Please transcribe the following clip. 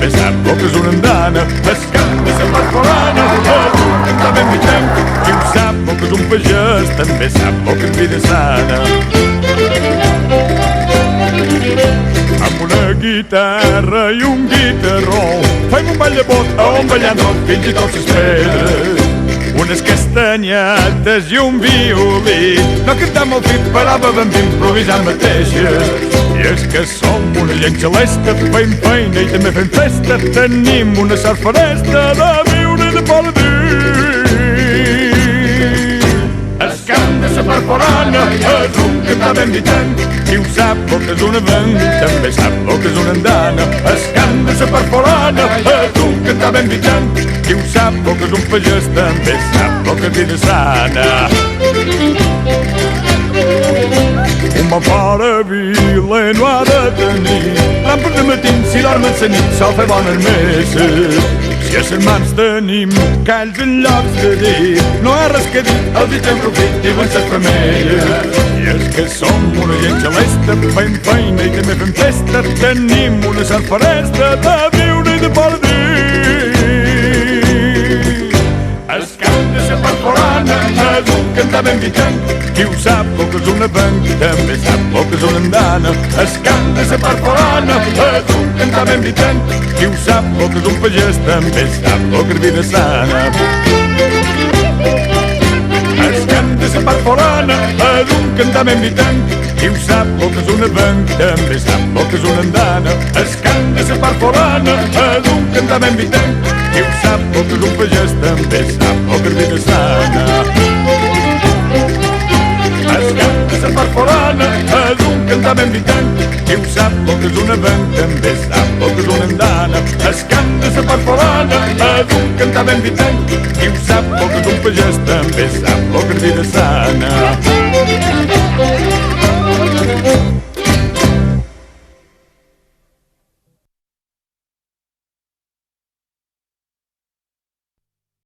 també sap el que és una andana. Es cant de la parcolana, és un cantar ben mitjanc. Qui ho sap el que és un pagès, també sap el que és vida sana. Amb una guitarra i un guitarró fem un ball de bot on ballant rock fins i tot les pedres. Unes castanyetes i un violí, no cantam el fit, paràvem d'improvisar mateixes. I és que som una gent xalesta, fem feina i també fem festa. Tenim una sort foresta de viure de por dir. Es cant de la parcolana, és un cantar ben ditent. Qui ho sap el que és una vent, també sap el que és una andana. Es cant de la parcolana, és un cantar ben ditent. Qui ho sap el que és un pagès, també sap el que és vida sana. Un bon fora vila no ha de tenir rampes de matins, si dormen la nit sol fer bones messes. Si a les mans tenim calls en llocs de dir, no hi ha res que dir, els dits en profit diuen les femelles. I és que som una gent xalesta, fem feina i també fem festa. Tenim una sort foresta de viure i de poder dir. Es cant de la parcolana, és un cantar ben vitent. Qui ho sap el que és una vent, també sap el que és una andana. Es cant de la parcolana, és un cantar ben vitent. Qui ho sap el que és un pagès, també sap el que és vida sana. Es cant de la parcolana, és un cantar ben vitent. Qui ho sap el que és una vent, també sap el que és una andana. Es cant de la parcolana, és un cantar ben vitent. Qui ho sap el que és un pagès, també sap el que és vida sana. Es cant de la parcolana, és un cantar ben vitent. Qui ho sap el que és una vent, també sap el que és una andana. Es cant de la parcolana, és un cantar ben vitent. Qui ho sap el que és un pagès, també sap el que és vida sana.